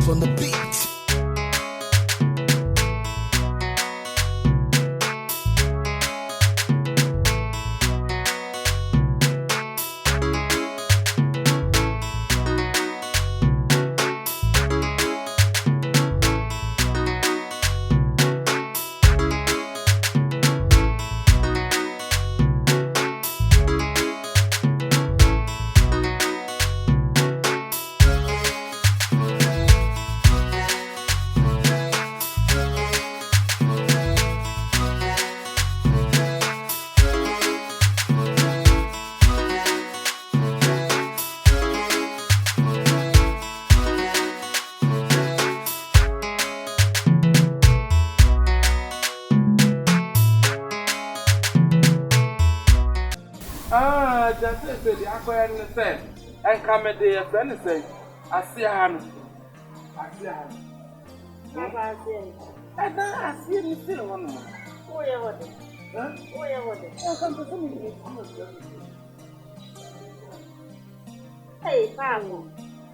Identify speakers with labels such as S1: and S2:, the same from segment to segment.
S1: Steve on the beat.
S2: Just say the acquire and say, and come a day, a friend say, I see a hand. I see a hand. And then I see him still one more.
S3: Oh, yeah, what?
S2: Huh?
S3: Oh, yeah, what?
S2: I come to some of
S3: Hey, Papa.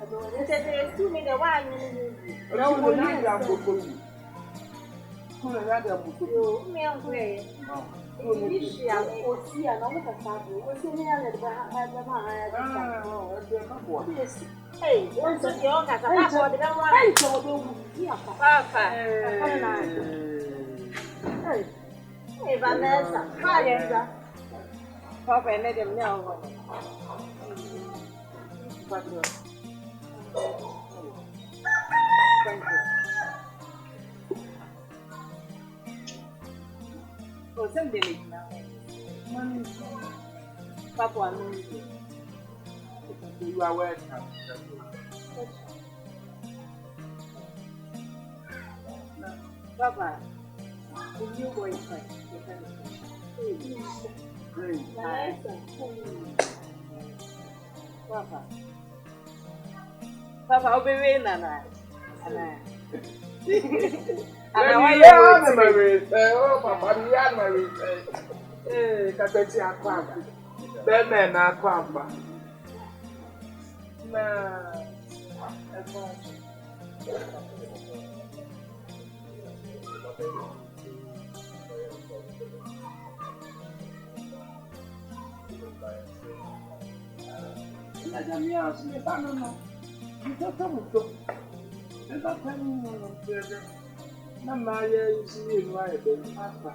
S3: I said they see me the one you
S2: no, we're not going to go. Who are rather
S3: you? Me on play. This year, or see another family. What's in here at the yes. Hey, what's the young at the back of the one? I told you, Papa. Hey, Vanessa, Vanessa. Papa, and let him know. Thank you. Oh, something now. Papa,
S2: you are welcome.
S3: Papa, the new boyfriend.
S2: Great.
S3: Papa. Papa, I'll be waiting, Nana.
S2: Oh, Papa, we are married. Eh, Capeti Aquaba. Then Aquaba. Nah, Mama, you see, right? Papa.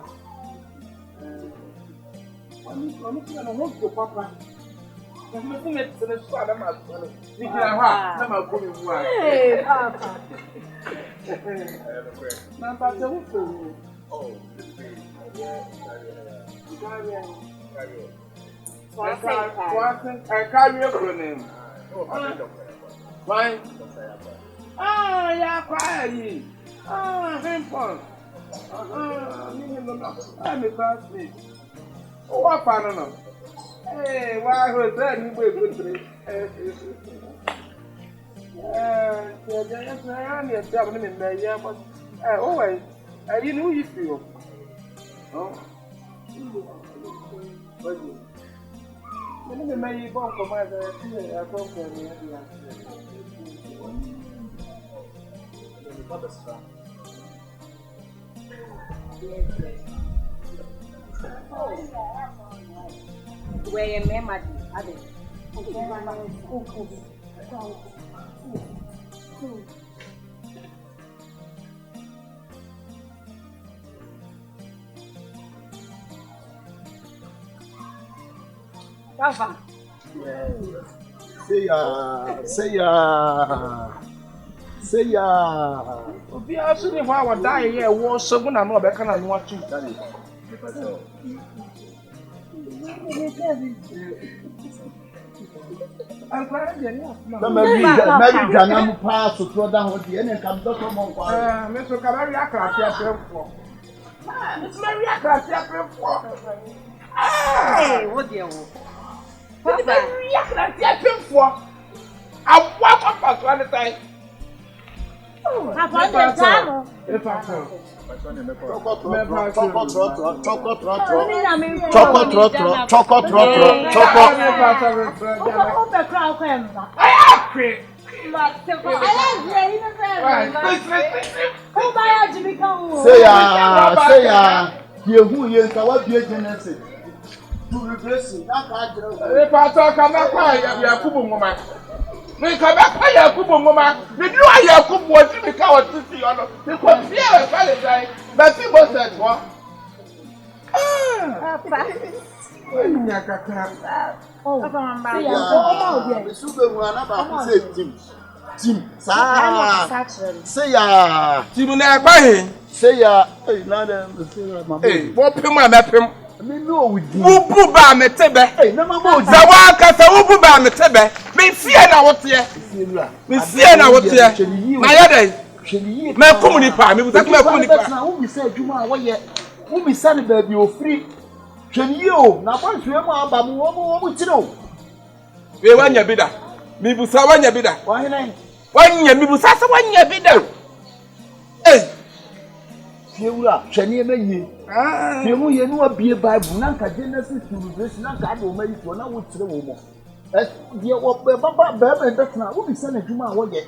S2: I'm not going to walk to Papa. I'm not going to start a man. You can have a good one.
S3: Hey, Papa.
S2: Papa, oh, I carry your name. Why? Ah, yeah, quiet. Ah, simple. I'm a classmate. Oh, what fun? Hey, why was that? You were good. Always, you know you feel. Oh, let me make you born for my
S3: where your memory, Papa.
S4: Say ya.
S2: Obi asuni hwa wa dai ye wo sogun na no be kana no atu.
S4: Mary Janam pass to throw down the end and come to Monk.
S2: Mr. Cabari Akratia for. It's Mary Akratia for.
S3: Hey, what do you want? Papa,
S2: Mary Akratia for. I walk up at one time.
S3: Papa, the time.
S2: If I
S4: Say ya. You who you can what be Genesis. To replace it.
S2: If I talk about Yakubu Mama. We come back by Yakubu Mama. We do a Yakubu what you become to see on the computer Valentine. But he was that one.
S4: Tim. Say ya.
S2: Tim na by.
S4: Say ya. Hey, now them.
S2: Hey, what pim I met him.
S4: Me know with you.
S2: Ubu ba me tebe.
S4: Hey, no mama.
S2: Zawa kasa ubu ba me tebe. Me fear na what here. Me fear na what here. Na ya dey. Me komuni pa, me busa me komuni pa.
S4: Na wo bi say adwuma wo ye. Wo bi say na ba bi ofri. Hwani o, na ba hwe mu aba mu wo mu tire o.
S2: We wanya bida. Me busa wanya bida.
S4: Wa hena?
S2: Wanya me busa se wanya bida. Eh.
S4: Fiewura, hwani ema yie. Fiemu ye no abie Bible na nka Genesis to Revelation na nka ado mai to na wo tire wo mo. Die wo baba ba betna wo bi say na adwuma wo ye.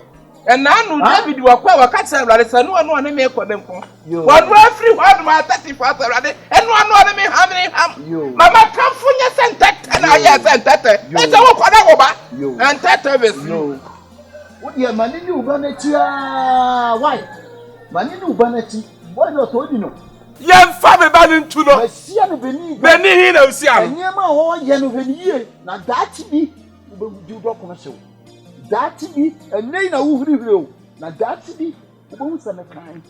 S2: And now David wa catch everybody say no na me ekodem ko. One free one ma 35 everybody and one me how many ham. Mama come funya sentet and I ya sentet. E say wo kwada wo ba. And that
S4: no. Wo ye mani ni uba na ti why? Mani ni uba na ti. Boy no to di no.
S2: Yem fa me ba ntu no.
S4: Masia no beni.
S2: Beni hi na usia.
S4: Enyema ho ye no beni ye na dachi bi ube ju do ko na sew. Dachi bi enei na wo hurihuri o. Na dachi bi ube hu se me kan.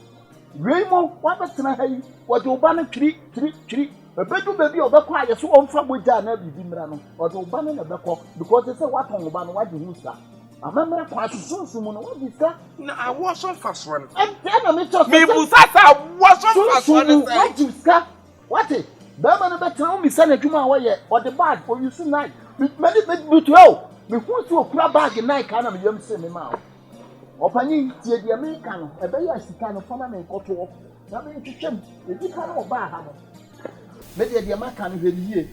S4: Remo wa betena hai wo de oba na twiri. Ebedu baby obekwa aye so omfa boja na bibi mra no. Wo de oba na bekọ because say what on oba no wa de hu sa. Amamra kwa susunsu mu no wa bi sa.
S2: Na awo so faso no.
S4: Na me to
S2: me busasa awo so faso no say.
S4: What you ska? What it? Baba na betena o mi sa na adwuma wo ye. O de bag for you soon night. Me butu o. Me hu so okura bag night ka na me yam se me ma o. Opani tie dia me ka no. Ebe ya sika no fama me nkoto o. Na me twetwem. Ebi ka no ba ha no. Me dia ma ka no hweliye.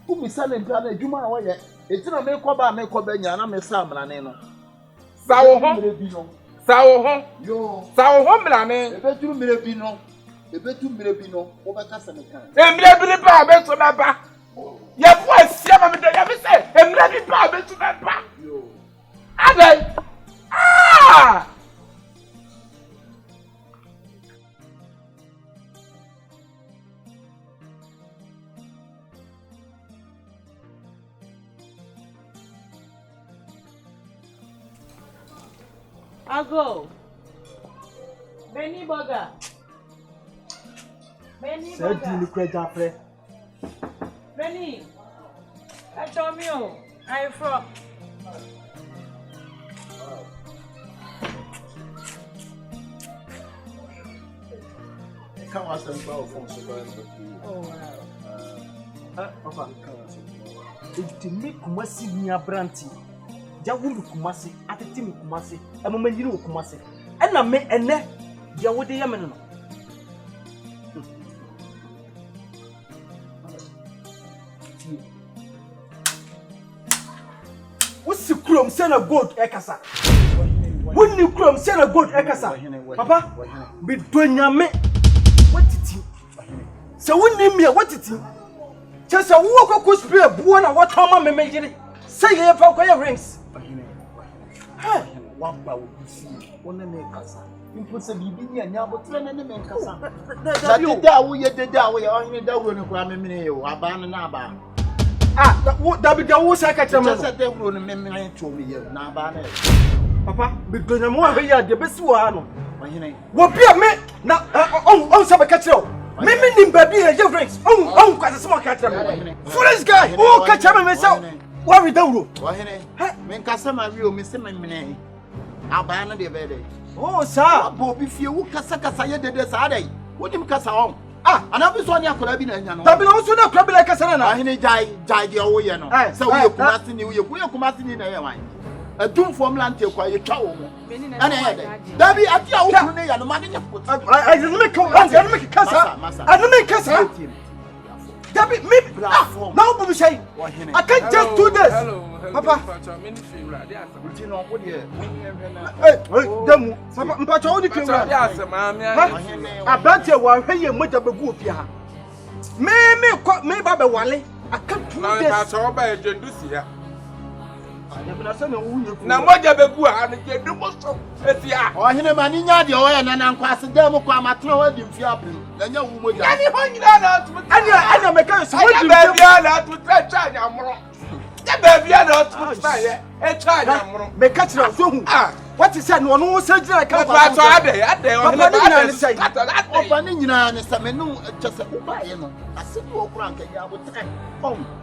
S4: U mi sa na ndra na adwuma wo ye. Etina me ko ba nya na me sa mrane no.
S2: Sawo ho. Yo. Sawo ho mrane.
S4: Ebetu mire bi no. Wo ba ka sa me kan.
S2: Emre bi ba be so na ba. Ye fu asia ma me de ya be say emre bi ba be so na ba. Yo. Adai. Ah!
S1: Ago. Benny Burger.
S5: Said you look right after.
S1: Benny. I told you. I'm from.
S4: Come on, some phone so
S1: Oh wow.
S5: Papa. If to make Kumasi near Branty. Jawulu Kumasi, Atimi Kumasi, a moment you Kumasi. And I may and ne, Jawudi Yaman. What's the chrome send a goat ekasa? When you chrome send a goat ekasa, Papa, between your men, what it is? So when you me, what it is? Just a walk of spirit, born and what Tom may make it. Say you have a rings. One bow, one and a casa. You put some BB and Yabotan and the men casa. That we did that way on your dog when you grab me, Abanaba. Ah, that be the worst I catch a man at the room and memory to me, Nabana. Papa, because the more we are the best one. What be a man now? Oh, Sabacatro. Maybe in baby and your rings. Oh, quite a small catcher. Foolish guy, oh, catch him myself. Why we don't root?
S4: Men Casama real Mr. Mene. Abana de Vede.
S5: Oh, sir,
S4: Bobby, if you Casacasaya de Sade, what him Casa on? Ah, and I was on your Colabina.
S5: That belongs to the crab like a son.
S4: I died your way. So we are Kumasini, we are Kumasini in a wine. A doom from Lantia, quiet chow. And that be at your own and the money.
S5: I didn't make a casa. I don't make casa. That be me. Now, we say, I can't just do this. Papa, papa
S2: mini fewra de asem
S5: ti no wo de
S4: Demu. Papa mpacho wo di
S2: de
S4: fewra.
S2: asem ami
S4: Abante wa hweye moja begu ofia ha. Me ba be wale. Aka 2
S2: na
S4: days.
S2: ta so ba ejendusi ya
S4: Na se na wo nye ku.
S2: na moja begu ha ne jedu mo so etia
S5: ohene ma ni nya de o ye na nkwase dem kwa amatro wa di mfi apem na nya wu moja
S2: ani ho nyina na to
S4: Anya me ka so wo
S2: ya
S4: di
S2: ba bia na to tra nya mro ya ba bia na to tra ye tra nya mro
S4: me ka kira so hu. What is that no no se jira ka
S2: pa so ade o ne ba
S5: opa ni nyina ne se me no chese uba ye no ase bi okura nka ya bo tre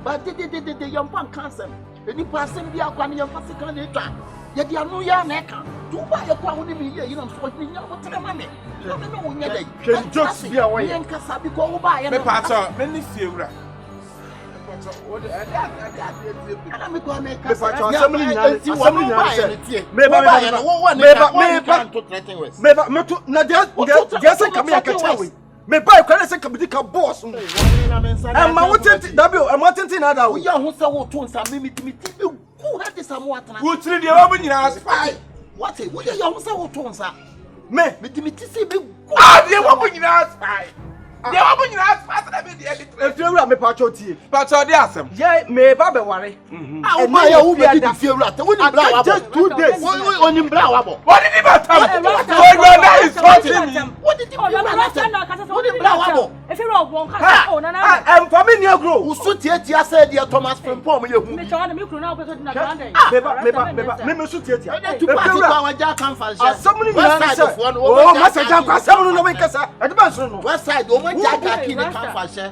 S5: ba de yam pan cancer eni pasem bi akwa ne yam fasika na etwa ye de anu ya na eka tu ba ye kwa woni bi ye yinam so ni nya bo tre ma me no me no wonya dai
S4: Ken jokes bi a wo ye.
S5: ye nka sabi ko uba ye
S2: me
S5: no
S2: pa so me ni fewra
S5: ana me kwa me
S4: Me
S5: ka
S4: pa cho asem ni nyina. Asem ni nyina se.
S5: me
S4: Me ba to na de se kam ya ka chawe. Me ba kwere se kam di ka boss. Ma wo tenti da bi o ma tenti na da wo.
S5: ya ho se wo to nsa me mitimi ku ha de samu atana
S2: wo tiri de wa mu nyina spy
S5: what wo ya ho se wo to nsa
S4: Me
S5: mitimi ti se be
S2: de wa mu nyina spy de wa mu nyina spy na be de edit
S4: efewura me pa cho tie.
S2: pa so de asem
S4: Ye me ba be ware.
S5: o ma ya wo be di fiewura te woni bra wa
S4: Just 2 days.
S5: woni bra wa bo
S2: what did you tell me oh no is talking me
S5: woni di woni bra wa bo
S3: If you're wrong, oh, no,
S4: Em for me ni agro.
S5: usu tie tie say de Thomas Frimpong ye hu
S3: me trying to make you now because na grande.
S4: Me me so tie tie.
S5: e tu party kwa wa ja kan fa je
S4: Asem ni nyina se. Oh, message an kwa asem no we kasa. E de ba so no.
S5: west side o mo ja ka ki ni kan fa je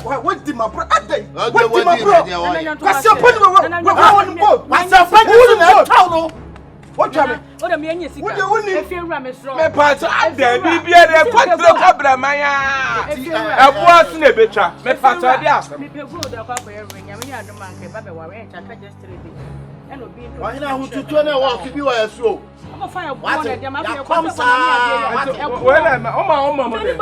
S5: what
S4: What did my bro? Ade.
S5: Okay,
S4: What did
S5: what
S4: my
S5: did
S4: bro?
S5: you
S4: Kwasi apani we won boat.
S5: wasa fa ni na town no
S4: What tell me?
S3: Oh, the me any sika. If you're ramesro.
S2: me pa so ade bibia de kwatro kobra manya ebo na betwa me pa so de asem
S3: Me pegu da kwa kwa every nyame ya adoma nke ba be ware en chaka just 3 days. And obi ndo.
S5: wa hina hu tutu na wa ki bi wa yaso
S3: I'm fire
S5: What?
S3: born dem after
S5: Ya
S3: you
S5: come,
S3: come
S5: sir.
S2: we na ma o ma de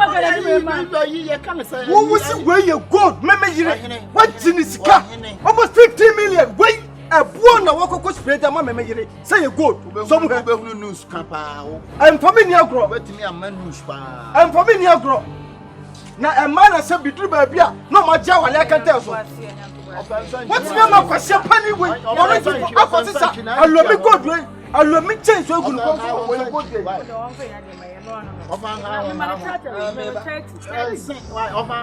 S4: What was it where you gold? Me yire. What jini sika? Almost 50 million. Wait. A buona wako spread ma me yire. Say you gold. Somewhere
S5: be hu news kan pa wo
S4: I'm for me ni agro.
S5: betimi am news pa
S4: I'm for me ni agro. Na e man na se bidru ba bia no ma ja wale kan tell so. What's me ma kwase pani we? Oro ti akwase sa alomi gold we. Alomi change so egunu ko we gold we.
S5: ofan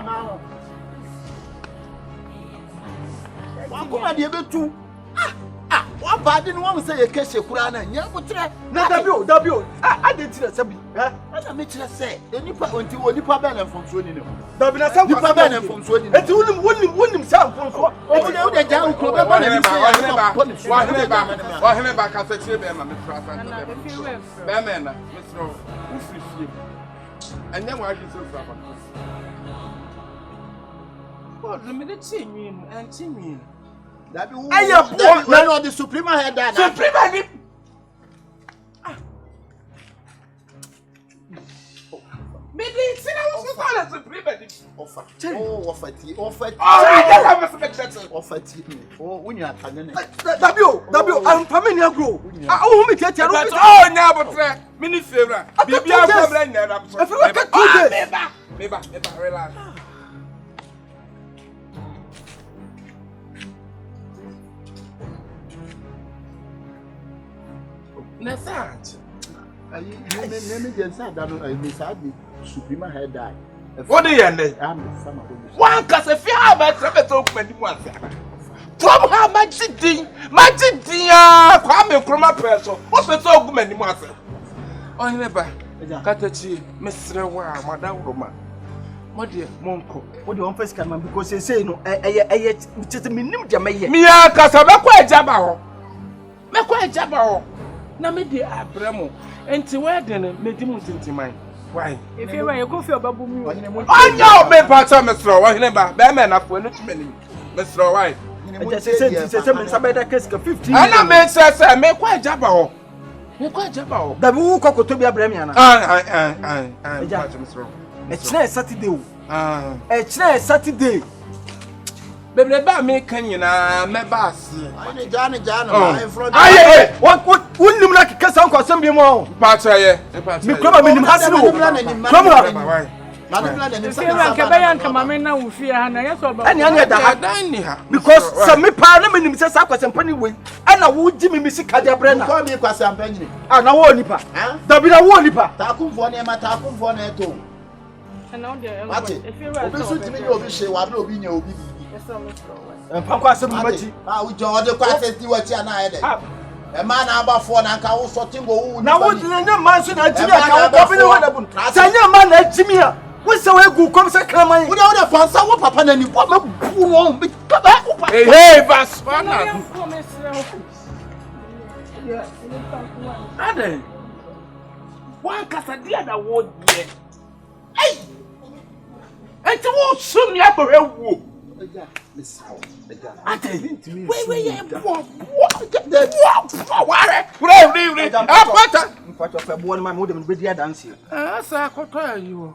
S5: ha wa kuma de betu wa ba de no wa say ye kese kura na nya butre
S4: Na dabio. Identity se bi.
S5: ana me kire say enipa onti onipa be na fomso ni no
S4: Dabi na sam
S5: nipa be na fomso ni
S4: eti wonim sam fonso.
S5: eti de wo ja ukro be ba na ni say
S2: wa hene ba ka se be ma me tra san be me na me tro ufri fie anya wa ji so fra ba God me de chi nwin anti nwin
S5: that be who
S4: Aye,
S5: na no the supreme head that
S2: supreme ni me de sina wo so sala supreme ni
S5: offer offer when you are tagene
S4: Dabio, I'm family agro. Oh, me get your
S2: but oh nya botre me ni fewra bibia problem nya rap so
S4: If you work at 2 days.
S2: me ba relax na sat
S5: me just say that no me say supreme head that
S2: what do you end
S5: am sama
S2: one cause if you have a travel to many ones from how much din ah kwa me kroma preso o pe so ogu mani mu ase o ne ba katachi mesre wa madawroma modie monko
S4: What do you want first come because they say no just minim de meye.
S2: mi akasa be kwa ejaba ho me kwa ejaba ho na me de abramo enti we de ne me di mu tintiman why
S3: If you're you go for babu mu.
S2: anya o me pa cha mesro wa hene ba be me na fo enu tumani mesro why
S4: Just say me sabe that case 15.
S2: ana me say me kwa ejaba ho
S4: Dabi wo kokoto bi abrami ana.
S2: mesro
S4: E kire Saturday o. E kire Saturday.
S2: Bebe ba me kan nyina me ba ase.
S5: Ai Jana my front.
S4: Aye, what nim like kasa nko asem bi mo.
S2: Pacha ye.
S4: Me koma me nim hase wo. Koma.
S1: Sema kebeya nkama me na ufie ha na yeso ba.
S4: Ani da ha
S2: dan ni ha.
S4: Because some me pa na me nim se sa kwasem pani we. Ana wo gi me sika de bre na.
S5: Ko mi kwasem panyini.
S4: Ah na wo nipa. Da bi na wo nipa.
S5: Ta kumfo na ma ta kumfo na eto.
S1: Na on dey.
S5: Mate. Obi so timi ni obi hye wa na obi nya obi bibi.
S4: Empa kwa asem mati.
S5: Wo jo ode kwa testi wa ti ana ede. E ma na abafo na nka wo so tingo wo.
S4: Na wo nya man so na jimi aka wo ko bi ni wo na bun. Sanya man na jimi a. Wo se we gu kom se kraman.
S5: Wo da fansa wo papa na ni wo ma bu wo bi papa.
S2: Hey, Vaswana.
S4: Ade. Wan kasa dia da wo die. Hey! Enti wo sum ya ko rewu.
S5: Eja, listen. Eja.
S4: Ade.
S5: We ye bo.
S2: Ware. Ure. Apata.
S4: Mfacho fe bo ni ma mo dem be dia dance.
S2: Asa akoto ayi wo.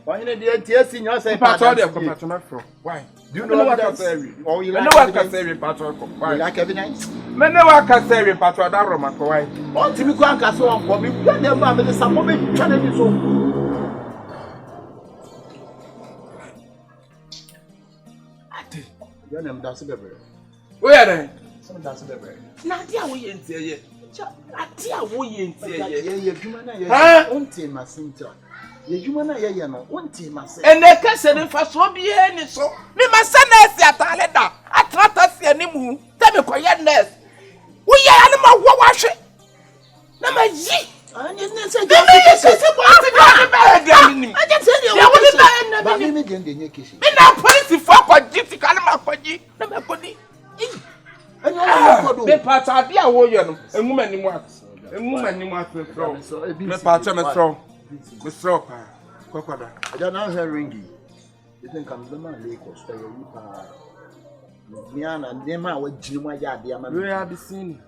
S5: Why you dey TSC nya say
S2: Pacha dey come to my from. Why?
S5: Do you know what that's or you
S2: Me
S5: like
S2: no wa kaseri Pacha ko.
S5: you
S2: Why?
S5: like evidence?
S2: Me no wa kaseri Pacha da Roma ko why?
S5: On timi ko anka so on ko mi gba dem ba me dey samo be twa na ni so.
S2: Ade.
S5: You na mda se bebre.
S2: Wo ya den?
S5: Some da se bebre.
S2: Na ade a wo ye ntie ye. Ade a wo ye ntie ye.
S5: Ye dwuma na ye.
S2: Ha?
S5: Onti masinta. Ye dwuma na ye no. Onti mase.
S2: Ene kese ne fa so bi e ni so. Me ma se nurse atale da. Atrata se ni mu. Te me koye nurse. Wo ye ane ma wo wa hwe. Na ma yi.
S5: Ani ne se
S2: Me me se bo ati ba ba dia ni.
S5: Aje se ni
S2: Ya wo ni ba na
S5: ba
S2: ni.
S5: me de nye kishi.
S2: Me na police for ko jiti kale ma ko ji. Na me ko di.
S5: Ani o ko do.
S2: Me Pacha ade a wo ye no. Enwuma ni mu ati. Enwuma ni mu ati so. Me Pacha me so. Me so pa. Kokoda.
S5: Aja na he ringi. You think I'm the man Lagos so you pa. Me ana dem a wa jini mu aja ade ama.
S2: We have seen.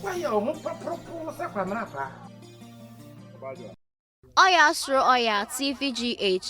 S2: Why you mo propose sa kwamra pa?
S6: Oya Astro Oya TVGH